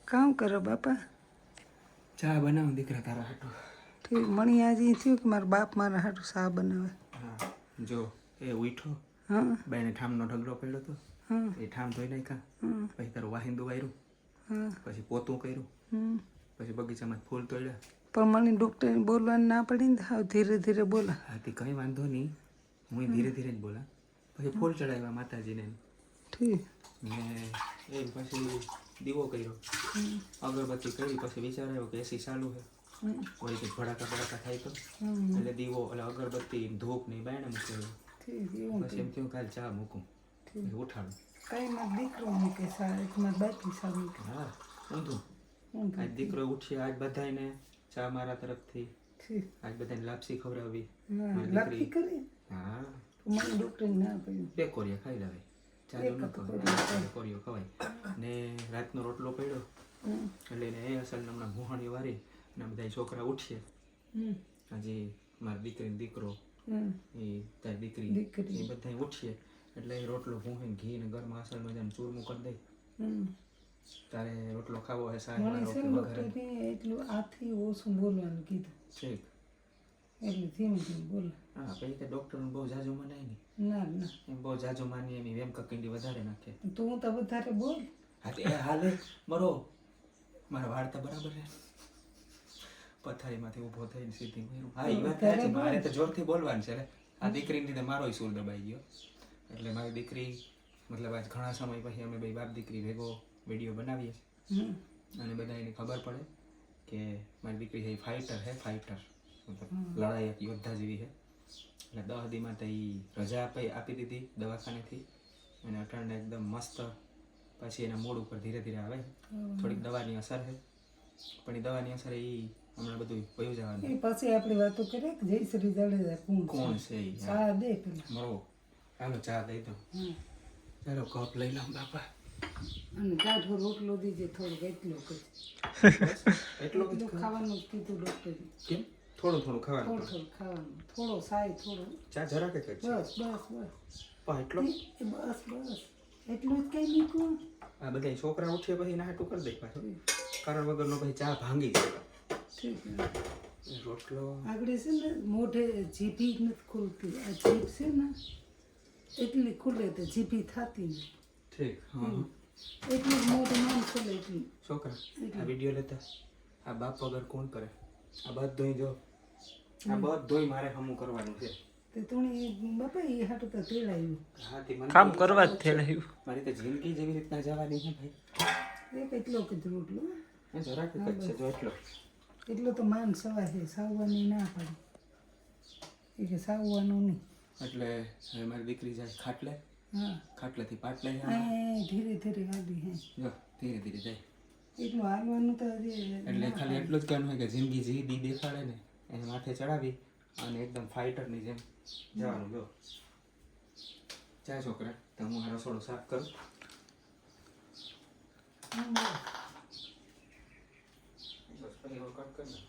કામ કરો બાપા? ચા બનાવું દીકરા તારા હાટું. ઠીક. મણી આજે થયું કે મારા બાપ મારા હાટું ચા બનાવે. હા જો એ ઉઠો. હા બેને ઠામનો ઢગલો પડ્યો હતો. હા એ ઠામ ધોઈ નાખ્યા. પછી તારું વાહિંદુ વાર્યું. હા પછી પોતું કર્યું. પછી બગીચામાં ફૂલ તોડ્યા. પણ મને ડૉક્ટરને બોલવાની ના પડી ને, હાવ ધીરે ધીરે બોલા. હા તે કંઈ વાંધો નહીં, હું ધીરે ધીરે જ બોલા. પછી ફૂલ ચડાવ્યા માતાજીને. ઠીક. ને એ પછી દીવો કર્યો, અગરબત્તી કરી. પછી વિચાર આવ્યો કે એસી ચાલુ છે, કોઈ કે ભડાકા ભડાકા થાય તો એટલે દીવો એટલે અગરબત્તી ધૂપ ને બાયણે મૂકેલો. પછી એમ થયું કાલે ચા મૂકું, ઉઠાડું. કઈ મારો દીકરો મૂકે સા, એક મારા બાકી સા મૂકે. હા ઊંધું. આજ દીકરો ઉઠી, આજ બધાને ચા મારા તરફથી, આજ બધાને લાપસી ખવડાવી. લાપસી કરી? હા. મને ડૉક્ટરે ના પડ્યું. બે કોરિયા ખાઈ લાવે, ચાલો ન ખવાય, કોરિયો ખવાય. ને રાતનો રોટલો પડ્યો એટલે એને એ અસલ હમણાં ભૂહાણી વારી અને બધા છોકરા ઉઠીએ. હજી મારી દીકરી દીકરો એ તારી દીકરી એ બધા ઉઠીએ એટલે રોટલો ભૂહીને ઘી ને ગરમ અસલ મજાનું ચૂરમું કરી દઈ. તારે રોટલો ખાવો હોય સાહેબ એટલું આથી ઓછું બોલવાનું કીધું. ઠીક. એટલે ધીમે ધીમે બોલે. હા પછી તો ડૉક્ટરનું બહુ જાજુ મનાય નહીં. ના ના એમ બહુ જાજુ માની એની વેમ કકીંડી વધારે નાખે. તો હું તો વધારે બોલ. હા એ હાલે મરો મારા વાર્તા બરાબર છે. પથારીમાંથી ઊભો થઈને સીધી મર્યું. હા એ વાત છે, મારે તો જોરથી બોલવાનું છે. આ દીકરીને લીધે મારો સૂર દબાઈ ગયો. એટલે મારી દીકરી મતલબ આજ ઘણા સમય પછી અમે બે બાપ દીકરી ભેગો વિડીયો બનાવીએ છીએ અને બધા એને ખબર પડે કે મારી દીકરી છે ફાઇટર છે, ફાઇટર મતલબ લડાયક યોદ્ધા જેવી છે. એટલે 10 દીમાં તો એ રજા આપી દીધી દવાખાનેથી અને અટાણે એકદમ મસ્ત. પછી એના મૂડ ઉપર ધીરે ધીરે આવે. થોડીક દવાની અસર છે, પણ એ દવાની અસર એ હમણાં બધું વયું જવાનું. એ પછી આપણી વાતો કરીએ કે જયશ્રી જાડેજા કોણ છે એ? ચા દે પેલા મરો. હાલો ચા દઈ દો. ચાલો કપ લઈ લઉં બાપા. અને ગાઢો રોટલો દીજે થોડોક, એટલો જ. એટલો જ ખાવાનું કીધું ડૉક્ટરે. કેમ? થોડું થોડું ખાવાનું. થોડું થોડું ખાવાનું, થોડો સાય થોડો. ચા જરા કે બસ બસ બસ. પણ એટલો બસ બસ એટલું જ કઈ મૂકવું. આ બધા છોકરા ઉઠીએ પછી નાટું કરી દે પાછું. કારણ વગરનો પછી ચા ભાંગી જાય. ઠીક. રોટલો આગળ છે ને મોઢે જીભી નથી ખુલતી. આ જીભ છે ને એટલી ખુલે તો જીભી થતી નહીં. ઠીક. હા એટલું મોઢું નામ ખુલે એટલું. છોકરા આ વિડીયો લેતા આ બાપ વગર કોણ કરે? આ બધું જો આ બધું મારે હમું કરવાનું છે. તે તું બાપા એ હાટું તો તેડાયું. હા તે મને કામ કરવા જ તેડાયું. મારી તો જિંદગી જેવી રીતના જવાની છે ભાઈ. એ કેટલો કીધું રોટલો જરાક જ છે જો એટલો. એટલો તો માન સવા છે, સાવવાની ના પડે. એ કે સાવવાનું નહીં. એટલે હવે મારી દીકરી જાય ખાટલે. હા ખાટલેથી પાટલે ધીરે ધીરે હાલી. હે જો ધીરે ધીરે જાય. એટલું હાલવાનું તો હજી. એટલે ખાલી એટલું જ કહેવાનું હોય કે જિંદગી જે દી દેખાડે ને એને માથે ચડાવી અને એકદમ ફાઇટરની જેમ જવાનું. જો જાય છોકરા તો હું આ રસોડું સાફ કરું. કટ કરી